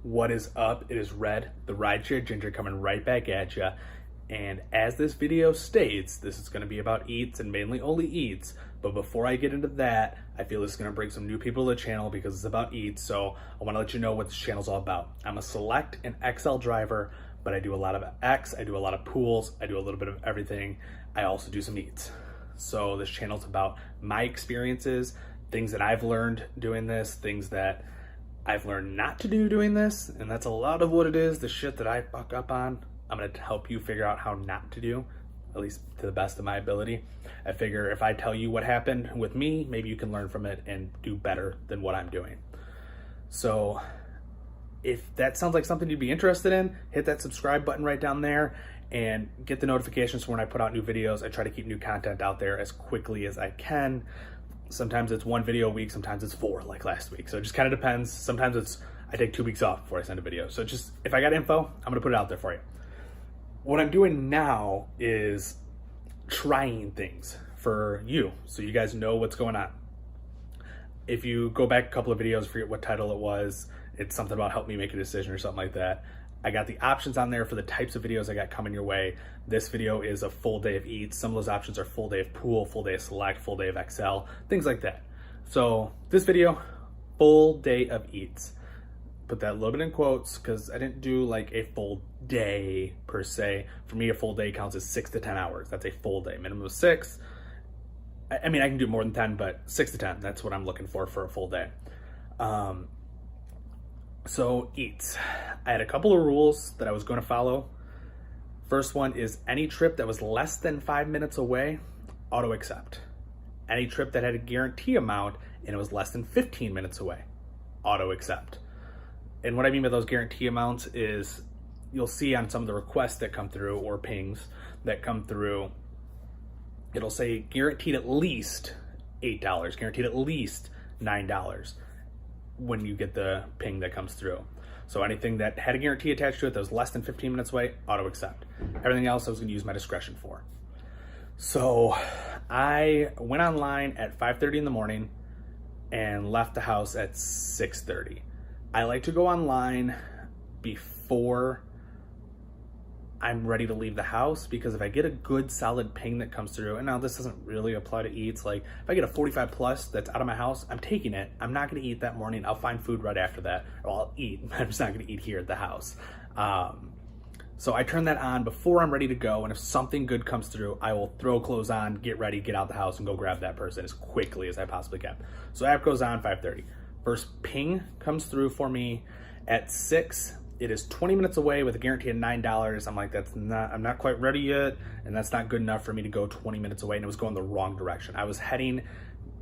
What is up? It is Red, the Rideshare Ginger, coming right back at you. And as this video states, this is going to be about eats and mainly only eats. But before I get into that, I feel this is going to bring some new people to the channel because it's about eats. So I want to let you know what this channel's all about. I'm a Select and XL driver, but I do a lot of X, I do a lot of pools, I do a little bit of everything. I also do some eats. So this channel's about my experiences, things that I've learned doing this, things that I've learned not to do doing this, and that's a lot of what it is, the shit that I fuck up on. I'm gonna help you figure out how not to do, at least to the best of my ability. I figure if I tell you what happened with me, maybe you can learn from it and do better than what I'm doing. So if that sounds like something you'd be interested in, hit that subscribe button right down there and get the notifications for when I put out new videos. I try to keep new content out there as quickly as I can. Sometimes it's one video a week, sometimes it's 4 like last week. So it just kind of depends. Sometimes I take 2 weeks off before I send a video. So just, if I got info, I'm gonna put it out there for you. What I'm doing now is trying things for you, so you guys know what's going on. If you go back a couple of videos, forget what title it was, it's something about help me make a decision or something like that. I got the options on there for the types of videos I got coming your way. This video is a full day of eats. Some of those options are full day of pool, full day of select, full day of XL, things like that. So this video, full day of eats. Put that a little bit in quotes because I didn't do like a full day per se. For me, a full day counts as 6 to 10 hours. That's a full day, minimum of 6. I mean, I can do more than 10, but 6 to 10, that's what I'm looking for a full day. So eats. I had a couple of rules that I was going to follow. First one is any trip that was less than 5 minutes away, auto accept. Any trip that had a guarantee amount and it was less than 15 minutes away, auto accept. And what I mean by those guarantee amounts is you'll see on some of the requests that come through or pings that come through, it'll say guaranteed at least $8, guaranteed at least $9 when you get the ping that comes through. So anything that had a guarantee attached to it that was less than 15 minutes away, auto accept. Everything else I was gonna use my discretion for. So I went online at 5:30 in the morning and left the house at 6:30. I like to go online before I'm ready to leave the house, because if I get a good solid ping that comes through, and now this doesn't really apply to eats, like if I get a 45 plus that's out of my house, I'm taking it. I'm not gonna eat that morning. I'll find food right after that, or I'll eat. I'm just not gonna eat here at the house. So I turn that on before I'm ready to go, and if something good comes through, I will throw clothes on, get ready, get out the house, and go grab that person as quickly as I possibly can. So app goes on 5:30. First ping comes through for me at 6. It is 20 minutes away with a guarantee of $9. I'm like, I'm not quite ready yet, and that's not good enough for me to go 20 minutes away, and it was going the wrong direction. I was heading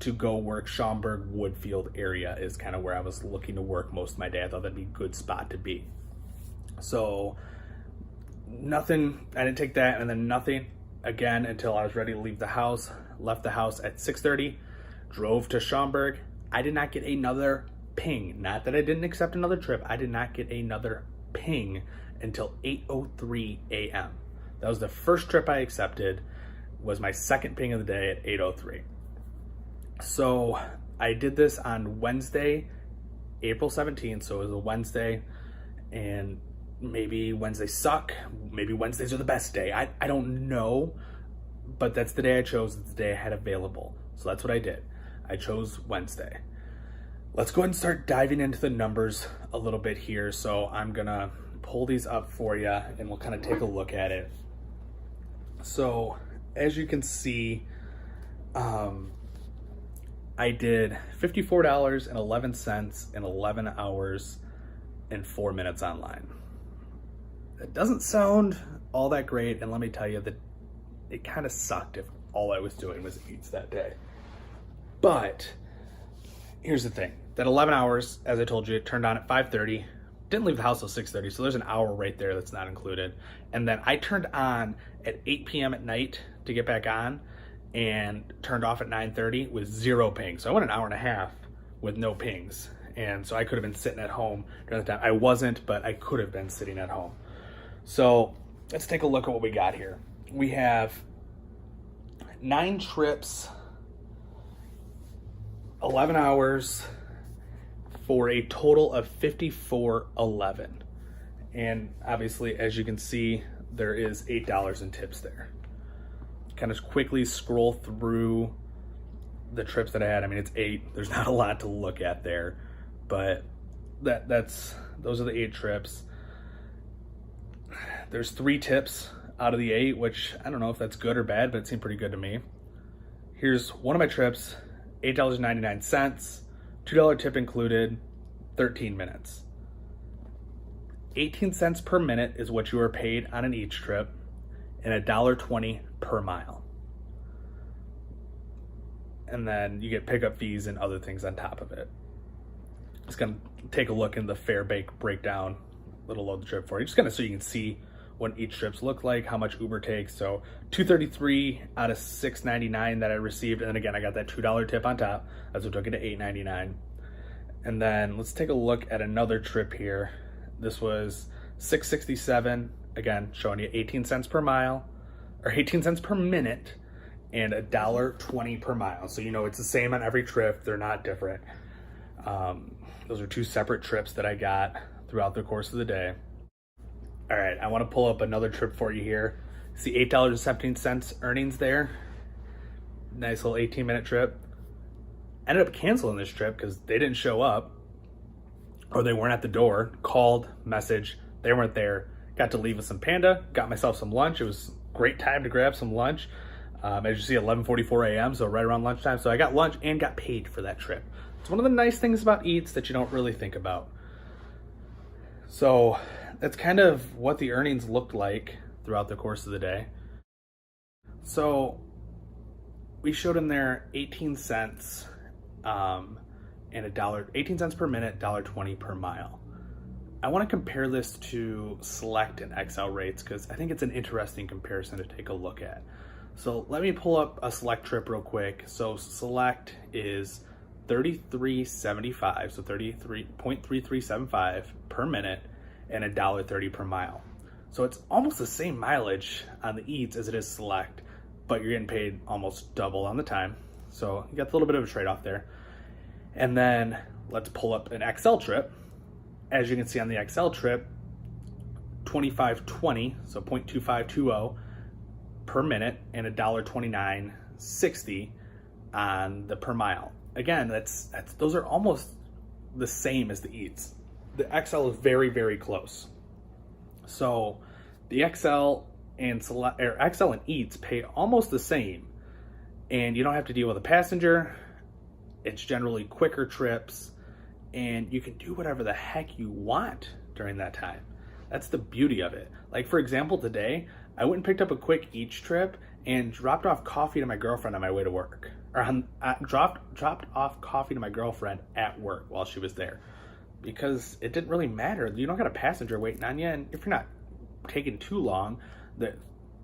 to go work Schaumburg, Woodfield area is kind of where I was looking to work most of my day. I thought that'd be a good spot to be. So nothing, I didn't take that, and then nothing again until I was ready to leave the house. Left the house at 6:30, drove to Schaumburg. I did not get another ping. Not that I didn't accept another trip. I did not get another ping until 8:03 a.m. That was the first trip I accepted, was my second ping of the day at 8:03. So I did this on Wednesday, April 17th. So it was a Wednesday, and maybe Wednesdays suck. Maybe Wednesdays are the best day. I don't know, but that's the day I chose. It's the day I had available. So that's what I did. I chose Wednesday. Let's go ahead and start diving into the numbers a little bit here. So I'm gonna pull these up for you and we'll kind of take a look at it. So as you can see, I did $54.11 in 11 hours and 4 minutes online. It doesn't sound all that great, and let me tell you that it kind of sucked if all I was doing was eats that day. But here's the thing, that 11 hours, as I told you, it turned on at 5:30, didn't leave the house till 6:30, so there's an hour right there that's not included. And then I turned on at 8 p.m. at night to get back on, and turned off at 9:30 with 0 pings. So I went an hour and a half with no pings. And so I could have been sitting at home during the time. I wasn't, but I could have been sitting at home. So let's take a look at what we got here. We have 9 trips, 11 hours, for a total of $54.11. And obviously, as you can see, there is $8 in tips there. Kind of quickly scroll through the trips that I had. I mean, it's 8. There's not a lot to look at there, but those are the 8 trips. There's 3 tips out of the 8, which I don't know if that's good or bad, but it seemed pretty good to me. Here's one of my trips, $8.99, $2 tip included, 13 minutes. 18 cents per minute is what you are paid on an each trip, and $1.20 per mile. And then you get pickup fees and other things on top of it. Just gonna take a look in the fare breakdown, little load the trip for you, just kind of so you can see what each trips look like, how much Uber takes. So $2.33 out of $6.99 that I received, and then again I got that $2 tip on top. That's what took it to $8.99. And then let's take a look at another trip here. This was $6.67, again showing you 18 cents per mile, or 18 cents per minute, and $1.20 per mile. So you know it's the same on every trip, they're not different. Those are 2 separate trips that I got throughout the course of the day. All right, I want to pull up another trip for you here. See $8.17 earnings there. Nice little 18-minute trip. Ended up canceling this trip because they didn't show up, or they weren't at the door. Called, messaged, they weren't there. Got to leave with some Panda, got myself some lunch. It was a great time to grab some lunch. As you see, 11:44 a.m., so right around lunchtime. So I got lunch and got paid for that trip. It's one of the nice things about Eats that you don't really think about. So that's kind of what the earnings looked like throughout the course of the day. So we showed in there 18 cents and $18 cents per minute, $1.20 per mile. I want to compare this to Select and XL rates because I think it's an interesting comparison to take a look at. So let me pull up a Select trip real quick. So Select is $33.75, so 33.3375 per minute, and $1.30 per mile. So it's almost the same mileage on the Eats as it is Select, but you're getting paid almost double on the time. So you got a little bit of a trade-off there. And then let's pull up an XL trip. As you can see on the XL trip, 25.20, so 0.2520 per minute, and $1.2960 on the per mile. Again, those are almost the same as the Eats. The XL is very, very close. So the XL and Eats pay almost the same, and you don't have to deal with a passenger. It's generally quicker trips, and you can do whatever the heck you want during that time. That's the beauty of it. Like, for example, today I went and picked up a quick Eats trip and dropped off coffee to my girlfriend on my way to work. Or dropped off coffee to my girlfriend at work while she was there, because it didn't really matter. You don't got a passenger waiting on you, and if you're not taking too long, the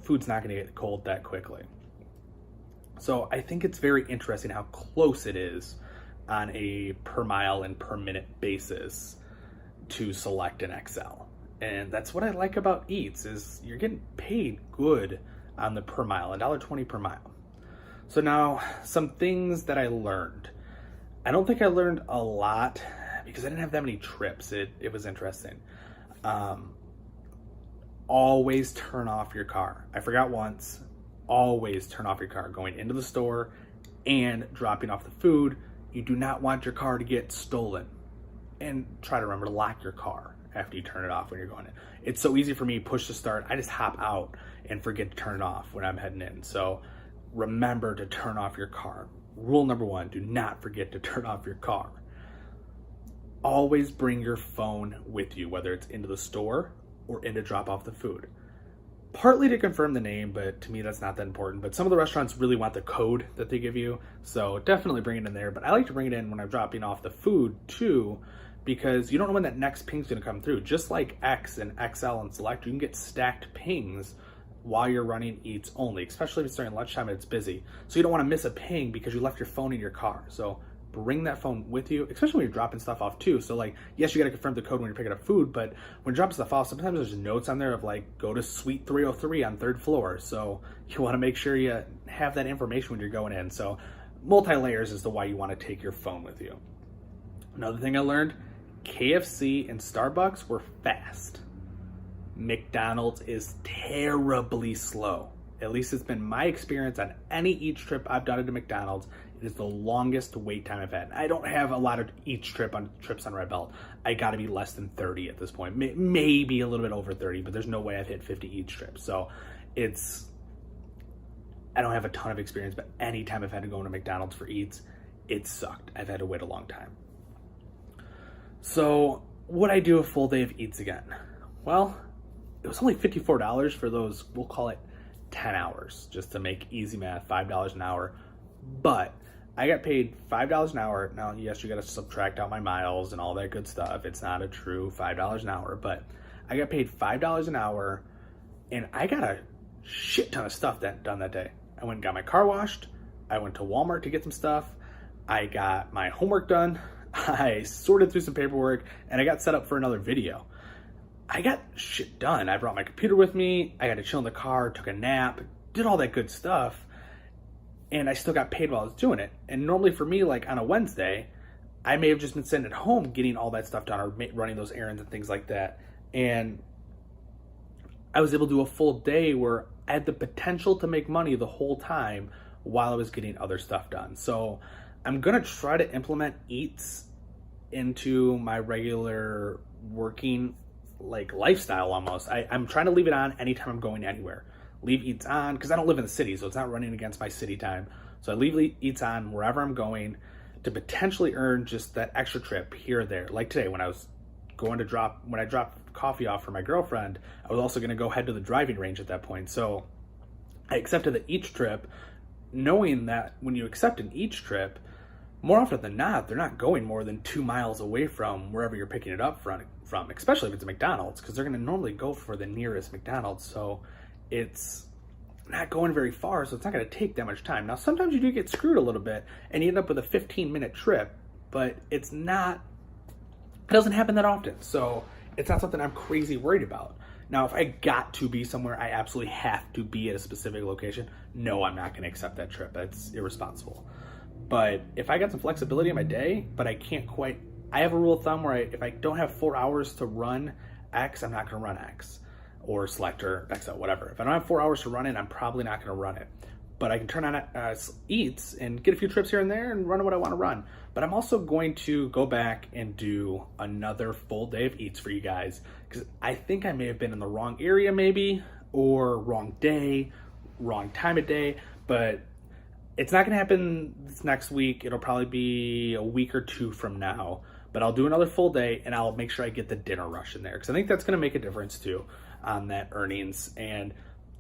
food's not going to get cold that quickly. So I think it's very interesting how close it is on a per mile and per minute basis to Select and XL. And that's what I like about Eats, is you're getting paid good on the per mile, $1.20 per mile. So now, some things that I learned. I don't think I learned a lot because I didn't have that many trips. It was interesting. Always turn off your car. I forgot once. Always turn off your car going into the store and dropping off the food. You do not want your car to get stolen. And try to remember to lock your car after you turn it off when you're going in. It's so easy for me, push to start. I just hop out and forget to turn it off when I'm heading in. So remember to turn off your car. Rule number 1, do not forget to turn off your car. Always bring your phone with you, whether it's into the store or in to drop off the food. Partly to confirm the name, but to me that's not that important. But some of the restaurants really want the code that they give you, so definitely bring it in there. But I like to bring it in when I'm dropping off the food too, because you don't know when that next ping's gonna come through. Just like X and XL and Select, you can get stacked pings while you're running Eats only, especially if it's during lunchtime and it's busy. So you don't want to miss a ping because you left your phone in your car. So bring that phone with you, especially when you're dropping stuff off too. So like, yes, you got to confirm the code when you're picking up food, but when you're dropping stuff off, sometimes there's notes on there of like, go to suite 303 on 3rd floor. So you want to make sure you have that information when you're going in. So multi-layers is the why you want to take your phone with you. Another thing I learned, KFC and Starbucks were fast. McDonald's is terribly slow. At least it's been my experience on any Eats trip I've done to McDonald's. It is the longest wait time I've had. I don't have a lot of Eats trips on my belt. I got to be less than 30 at this point. Maybe a little bit over 30, but there's no way I've hit 50 Eats trips. So I don't have a ton of experience, but anytime I've had to go into McDonald's for Eats, it sucked. I've had to wait a long time. So would I do a full day of Eats again? Well, it was only $54 for those, we'll call it 10 hours, just to make easy math, $5 an hour. But I got paid $5 an hour. Now, yes, you got to subtract out my miles and all that good stuff. It's not a true $5 an hour, but I got paid $5 an hour, and I got a shit ton of stuff done that day. I went and got my car washed. I went to Walmart to get some stuff. I got my homework done. I sorted through some paperwork, and I got set up for another video. I got shit done. I brought my computer with me. I got to chill in the car, took a nap, did all that good stuff, and I still got paid while I was doing it. And normally for me, like on a Wednesday, I may have just been sitting at home getting all that stuff done or running those errands and things like that. And I was able to do a full day where I had the potential to make money the whole time while I was getting other stuff done. So I'm going to try to implement Eats into my regular working like lifestyle almost. I'm trying to leave it on anytime I'm going anywhere. Leave Eats on because I don't live in the city, so it's not running against my city time. So I leave Eats on wherever I'm going to potentially earn just that extra trip here or there. Like today when I dropped coffee off for my girlfriend, I was also going to go head to the driving range at that point. So I accepted the Eats trip, knowing that when you accept an Eats trip, more often than not, they're not going more than 2 miles away from wherever you're picking it up from, especially if it's a McDonald's, because they're going to normally go for the nearest McDonald's. So it's not going very far, so it's not going to take that much time. Now, sometimes you do get screwed a little bit and you end up with a 15-minute trip, but it doesn't happen that often. So it's not something I'm crazy worried about. Now, if I got to be somewhere, I absolutely have to be at a specific location. No, I'm not going to accept that trip. That's irresponsible. But if I got some flexibility in my day, but I have a rule of thumb where if I don't have 4 hours to run X, I'm not going to run X or select or XL, whatever. If I don't have 4 hours to run it, I'm probably not going to run it. But I can turn on Eats and get a few trips here and there and run what I want to run. But I'm also going to go back and do another full day of Eats for you guys, because I think I may have been in the wrong area maybe, or wrong day, wrong time of day, but it's not going to happen this next week. It'll probably be a week or two from now, but I'll do another full day and I'll make sure I get the dinner rush in there, because I think that's going to make a difference too on that earnings. And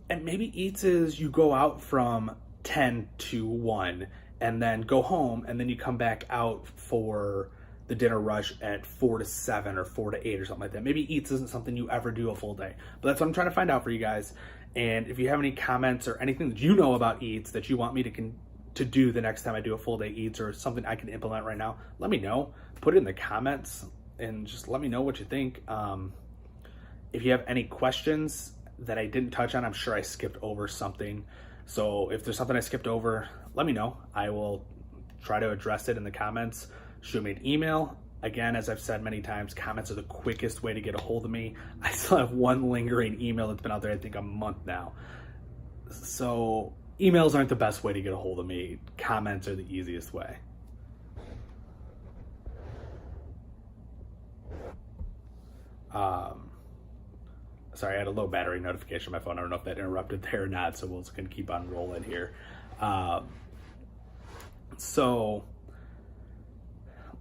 maybe Eats is you go out from 10 to 1 and then go home, and then you come back out for the dinner rush at 4 to 7 or 4 to 8 or something like that. Maybe Eats isn't something you ever do a full day, but that's what I'm trying to find out for you guys. And if you have any comments or anything that you know about Eats that you want me to do the next time I do a full day Eats, or something I can implement right now, let me know. Put it in the comments and just let me know what you think. If you have any questions that I didn't touch on, I'm sure I skipped over something. So if there's something I skipped over, let me know. I will try to address it in the comments. Shoot me an email. Again, as I've said many times, comments are the quickest way to get a hold of me. I still have one lingering email that's been out there, I think, a month now. So emails aren't the best way to get a hold of me. Comments are the easiest way. Sorry, I had a low battery notification on my phone. I don't know if that interrupted there or not, so we're just going to keep on rolling here. So,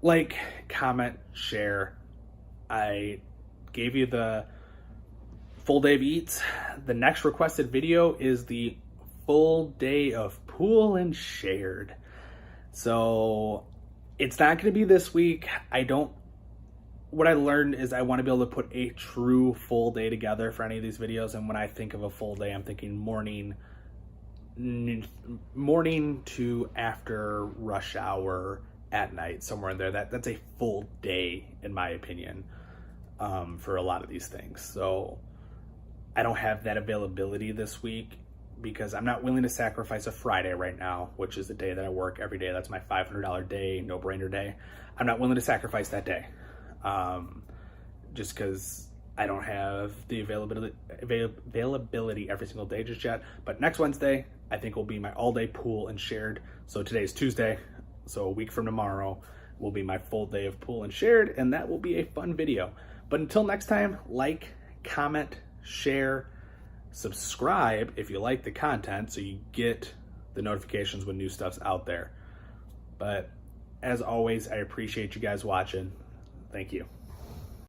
like, comment, share. I gave you the full day of Eats. The next requested video is the full day of Pool and Shared. So, it's not going to be this week. What I learned is I want to be able to put a true full day together for any of these videos. And when I think of a full day, I'm thinking morning to after rush hour at night, somewhere in there. That's a full day, in my opinion, for a lot of these things. So I don't have that availability this week, because I'm not willing to sacrifice a Friday right now, which is the day that I work every day. That's my $500 day, no-brainer day. I'm not willing to sacrifice that day, just because I don't have the availability every single day just yet. But next Wednesday, I think will be my all-day pool and shared. So today's Tuesday, so a week from tomorrow will be my full day of pool and shared, and that will be a fun video. But until next time, like, comment, share, subscribe if you like the content so you get the notifications when new stuff's out there. But as always, I appreciate you guys watching. Thank you.